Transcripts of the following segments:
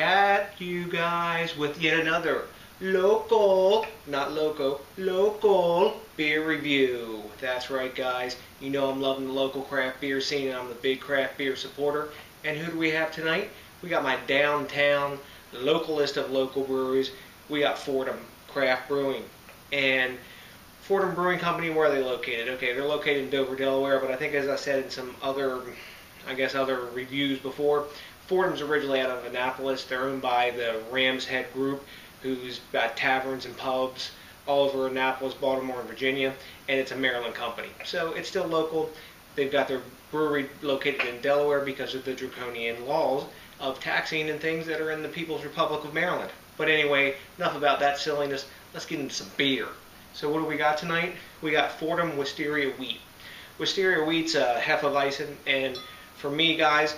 at you guys with yet another local, not loco, local beer review. That's right, guys. You know I'm loving the local craft beer scene, and I'm the big craft beer supporter. And who do we have tonight? We got my downtown localist of local breweries. We got Fordham Craft Brewing. And Fordham Brewing Company, where are they located? Okay, they're located in Dover, Delaware, but I think, as I said in some other, other reviews before, Fordham's originally out of Annapolis. They're owned by the Ram's Head Group, who's got taverns and pubs all over Annapolis, Baltimore, and Virginia, and it's a Maryland company. So it's still local. They've got their brewery located in Delaware because of the draconian laws of taxing and things that are in the People's Republic of Maryland. But anyway, enough about that silliness. Let's get into some beer. So what do we got tonight? We got Fordham Wisterial Wheat. Wisterial Wheat's a Hefeweizen, and for me, guys,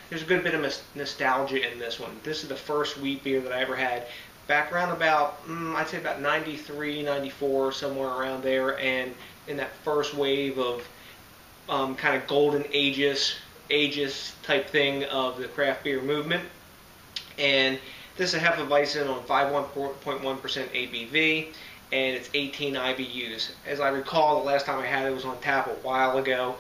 there's a good bit of nostalgia in this one. This is the first wheat beer that I ever had back around about, I'd say about 93, 94, somewhere around there, and in that first wave of kind of golden ages type thing of the craft beer movement. And this is a Hefeweizen on 5.1% ABV, and it's 18 IBUs. As I recall, the last time I had it was on tap a while ago.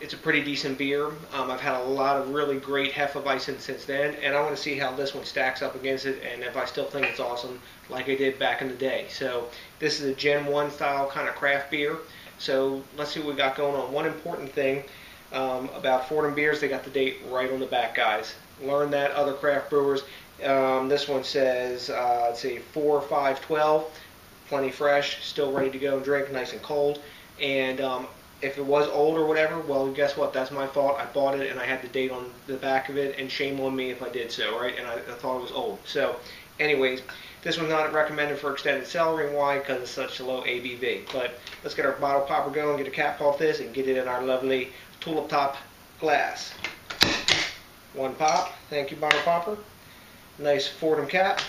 It's a pretty decent beer. I've had a lot of really great Hefeweizen since then, and I want to see how this one stacks up against it, and if I still think it's awesome like I did back in the day. So this is a Gen 1 style kind of craft beer. So let's see what we got going on. One important thing about Fordham beers, they got the date right on the back, guys. Learn that, other craft brewers. This one says, let's see, 4/5/12, plenty fresh, still ready to go and drink, nice and cold. And if it was old or whatever, well, guess what? That's my fault. I bought it and I had the date on the back of it, and shame on me if I did so, right? And I thought it was old. So, anyways, this one's not recommended for extended cellaring. Why? Because it's such a low ABV. But let's get our bottle popper going, get a cap off this, and get it in our lovely tulip top glass. One pop. Thank you, bottle popper. Nice Fordham cap.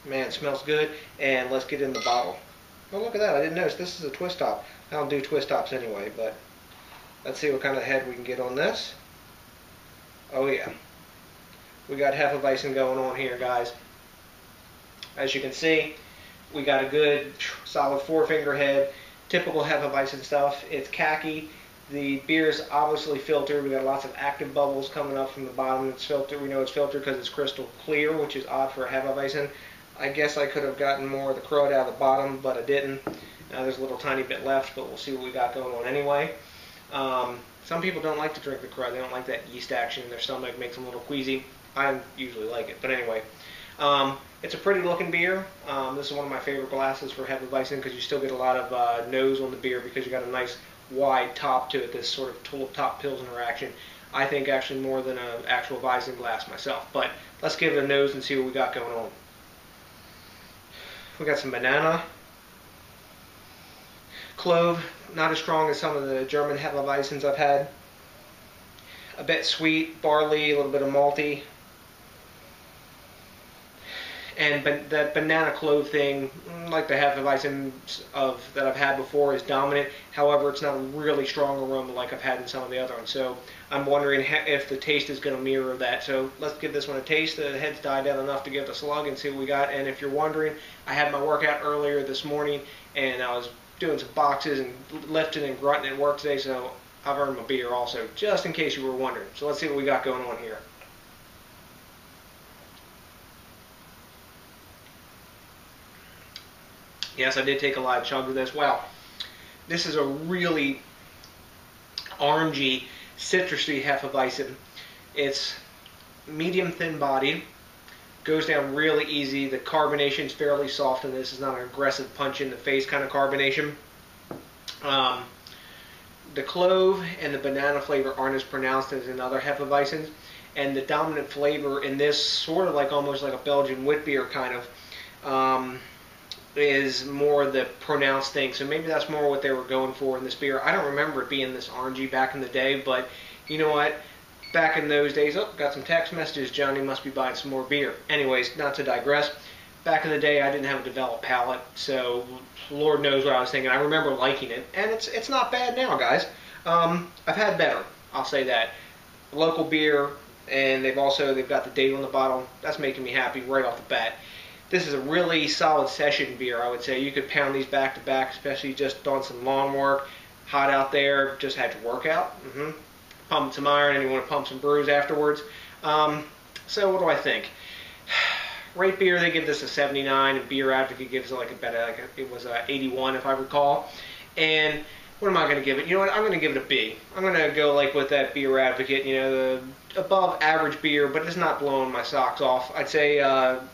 Man, it smells good. And let's get in the bottle. Oh, look at that. I didn't notice. This is a twist top. I don't do twist tops anyway, but let's see what kind of head we can get on this. Oh yeah. We got Hefeweizen going on here, guys. As you can see, we got a good solid 4-finger head. Typical Hefeweizen stuff. It's khaki. The beer is obviously filtered. We got lots of active bubbles coming up from the bottom. It's filtered. We know it's filtered because it's crystal clear, which is odd for a Hefeweizen. I guess I could have gotten more of the crud out of the bottom, but I didn't. There's a little tiny bit left, but we'll see what we got going on anyway. Some people don't like to drink the crud. They don't like that yeast action in their stomach. Makes them a little queasy. I usually like it, but anyway. It's a pretty looking beer. This is one of my favorite glasses for Hefeweizen because you still get a lot of nose on the beer because you got a nice wide top to it, this sort of tulip top Pilsner action. I think actually more than an actual Weizen glass myself. But let's give it a nose and see what we got going on. We got some banana, clove, not as strong as some of the German Hefeweizens I've had. A bit sweet, barley, a little bit of malty. And that banana clove thing, like the Hefeweizen that I've had before, is dominant. However, it's not a really strong aroma like I've had in some of the other ones. So I'm wondering if the taste is going to mirror that. So let's give this one a taste. The head's died down enough to give it a slug and see what we got. And if you're wondering, I had my workout earlier this morning, and I was doing some boxes and lifting and grunting at work today, so I've earned my beer also, just in case you were wondering. So let's see what we got going on here. Yes, I did take a lot of chugs of this. Wow, this is a really orangey, citrusy Hefeweizen. It's medium thin bodied, goes down really easy. The carbonation is fairly soft in this. It's not an aggressive punch in the face kind of carbonation. The clove and the banana flavor aren't as pronounced as in other Hefeweizens, and the dominant flavor in this, sort of like almost like a Belgian wit beer kind of, is more the pronounced thing. So maybe that's more what they were going for in this beer. I don't remember it being this orangey back in the day, but you know what? Back in those days, oh, got some text messages. Johnny must be buying some more beer. Anyways, not to digress. Back in the day, I didn't have a developed palate, so Lord knows what I was thinking. I remember liking it, and it's not bad now, guys. I've had better, I'll say that. Local beer, and they've got the date on the bottle. That's making me happy right off the bat. This is a really solid session beer, I would say. You could pound these back to back, especially just on some lawn work, hot out there, just had your workout. Pump some iron, and you want to pump some brews afterwards. So what do I think? Rate Beer, they give this a 79, and Beer Advocate gives it it was a 81 if I recall. And what am I going to give it? You know what? I'm going to give it a B. I'm going to go like with that Beer Advocate, you know, the above average beer, but it's not blowing my socks off. I'd say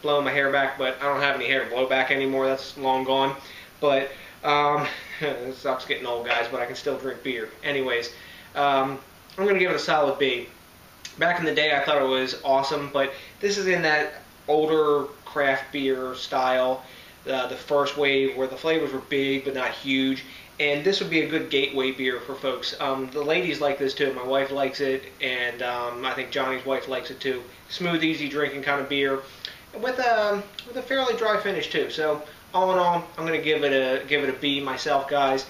blowing my hair back, but I don't have any hair to blow back anymore. That's long gone. But it sucks getting old, guys, but I can still drink beer. Anyways, I'm going to give it a solid B. Back in the day, I thought it was awesome, but this is in that older craft beer style, the first wave where the flavors were big but not huge. And this would be a good gateway beer for folks. The ladies like this too. My wife likes it, and I think Johnny's wife likes it too. Smooth, easy drinking kind of beer with a fairly dry finish too. So all in all, I'm going to give it a B myself, guys.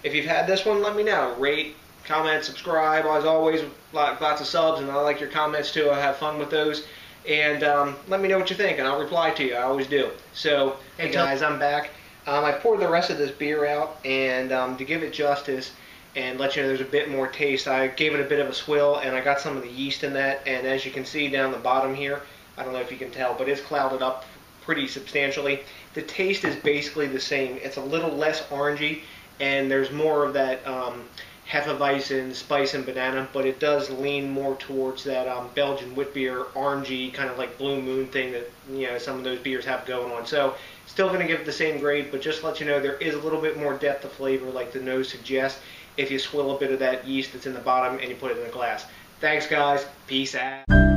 If you've had this one, let me know. Rate, comment, subscribe. As always, lots of subs, and I like your comments too. I have fun with those. And let me know what you think, and I'll reply to you. I always do. So, hey guys, I'm back. I poured the rest of this beer out, and to give it justice and let you know there's a bit more taste, I gave it a bit of a swill, and I got some of the yeast in that. And as you can see down the bottom here, I don't know if you can tell, but it's clouded up pretty substantially. The taste is basically the same. It's a little less orangey, and there's more of that Hefeweizen, spice and banana, but it does lean more towards that Belgian wheat beer, orangey, kind of like Blue Moon thing that, you know, some of those beers have going on. So still going to give it the same grade, but just to let you know there is a little bit more depth of flavor like the nose suggests if you swill a bit of that yeast that's in the bottom and you put it in a glass. Thanks, guys. Peace out.